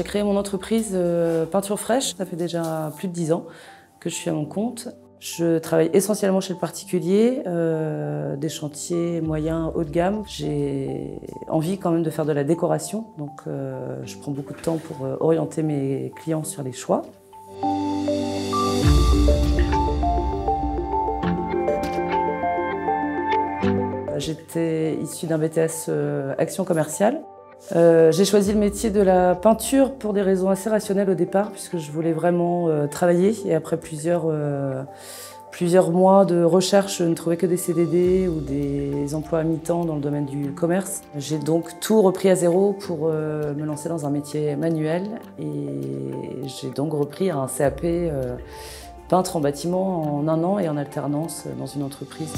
J'ai créé mon entreprise Peinture Fraîche, ça fait déjà plus de 10 ans que je suis à mon compte. Je travaille essentiellement chez le particulier, des chantiers moyens, haut de gamme. J'ai envie quand même de faire de la décoration, donc je prends beaucoup de temps pour orienter mes clients sur les choix. J'étais issue d'un BTS Action commerciale. J'ai choisi le métier de la peinture pour des raisons assez rationnelles au départ, puisque je voulais vraiment travailler. Et après plusieurs mois de recherche, je ne trouvais que des CDD ou des emplois à mi-temps dans le domaine du commerce. J'ai donc tout repris à zéro pour me lancer dans un métier manuel. Et j'ai donc repris un CAP peintre en bâtiment en 1 an et en alternance dans une entreprise.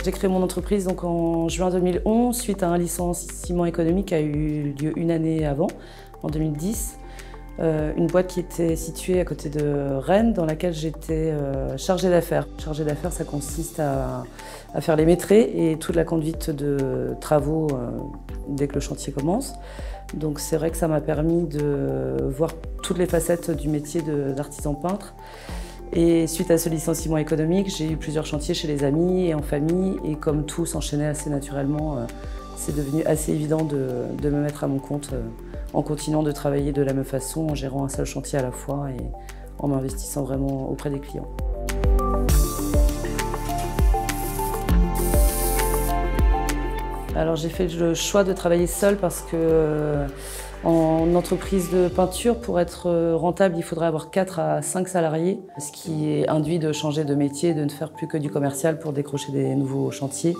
J'ai créé mon entreprise donc en juin 2011 suite à un licenciement économique qui a eu lieu une année avant, en 2010. Une boîte qui était située à côté de Rennes dans laquelle j'étais chargée d'affaires. Chargée d'affaires, ça consiste à faire les maîtresses et toute la conduite de travaux dès que le chantier commence. Donc c'est vrai que ça m'a permis de voir toutes les facettes du métier d'artisan peintre. Et suite à ce licenciement économique, j'ai eu plusieurs chantiers chez les amis et en famille. Et comme tout s'enchaînait assez naturellement, c'est devenu assez évident de me mettre à mon compte en continuant de travailler de la même façon, en gérant un seul chantier à la fois et en m'investissant vraiment auprès des clients. Alors j'ai fait le choix de travailler seule parce que en entreprise de peinture, pour être rentable, il faudrait avoir 4 à 5 salariés, ce qui induit de changer de métier, de ne faire plus que du commercial pour décrocher des nouveaux chantiers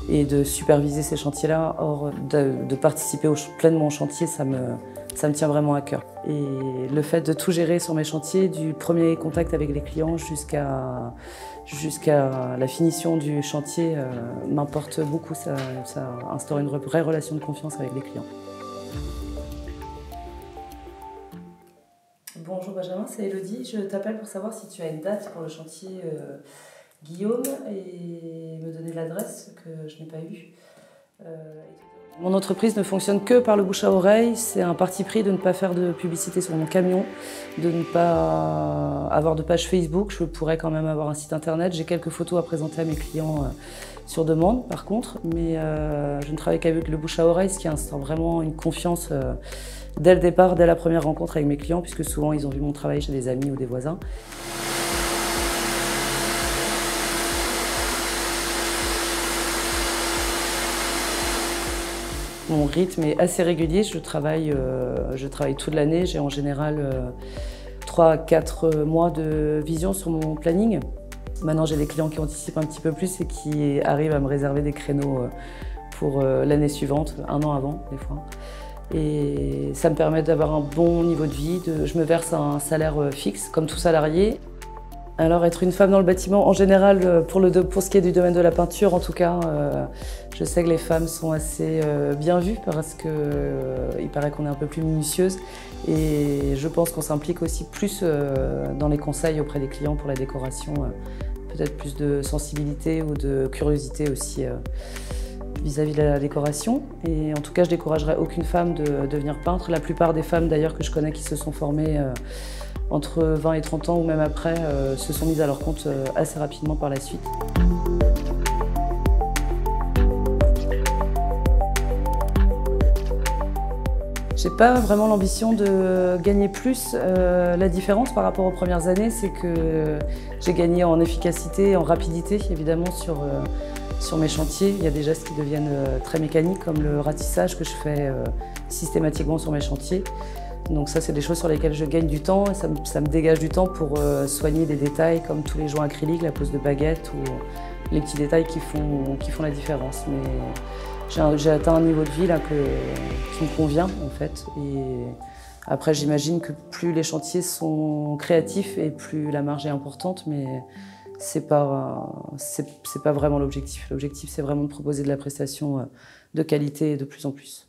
et de superviser ces chantiers-là. Or, de participer pleinement au chantier, ça me tient vraiment à cœur. Et le fait de tout gérer sur mes chantiers, du premier contact avec les clients jusqu'à la finition du chantier, m'importe beaucoup. Ça instaure une vraie relation de confiance avec les clients. Bonjour Benjamin, c'est Elodie. Je t'appelle pour savoir si tu as une date pour le chantier Guillaume et me donner l'adresse que je n'ai pas eue. Mon entreprise ne fonctionne que par le bouche à oreille. C'est un parti pris de ne pas faire de publicité sur mon camion, de ne pas avoir de page Facebook. Je pourrais quand même avoir un site internet. J'ai quelques photos à présenter à mes clients sur demande par contre, mais je ne travaille qu'avec le bouche à oreille, ce qui instaure vraiment une confiance dès le départ, dès la première rencontre avec mes clients, puisque souvent ils ont vu mon travail chez des amis ou des voisins. Mon rythme est assez régulier, je travaille toute l'année, j'ai en général 3 à 4 mois de vision sur mon planning. Maintenant j'ai des clients qui anticipent un petit peu plus et qui arrivent à me réserver des créneaux pour l'année suivante, 1 an avant des fois. Et ça me permet d'avoir un bon niveau de vie, je me verse un salaire fixe comme tout salarié. Alors être une femme dans le bâtiment, en général, pour ce qui est du domaine de la peinture, en tout cas, je sais que les femmes sont assez bien vues parce qu'il paraît qu'on est un peu plus minutieuse. Et je pense qu'on s'implique aussi plus dans les conseils auprès des clients pour la décoration, peut-être plus de sensibilité ou de curiosité aussi vis-à-vis de la décoration. Et en tout cas, je découragerais aucune femme de devenir peintre. La plupart des femmes d'ailleurs que je connais qui se sont formées entre 20 et 30 ans ou même après, se sont mises à leur compte assez rapidement par la suite. J'ai pas vraiment l'ambition de gagner plus. La différence par rapport aux premières années, c'est que j'ai gagné en efficacité, en rapidité évidemment sur mes chantiers. Il y a des gestes qui deviennent très mécaniques comme le ratissage que je fais systématiquement sur mes chantiers. Donc ça, c'est des choses sur lesquelles je gagne du temps et ça me dégage du temps pour soigner des détails comme tous les joints acryliques, la pose de baguettes ou les petits détails qui font la différence. Mais j'ai atteint un niveau de vie là, qui me convient en fait. Et après, j'imagine que plus les chantiers sont créatifs et plus la marge est importante, mais c'est pas vraiment l'objectif. L'objectif, c'est vraiment de proposer de la prestation de qualité de plus en plus.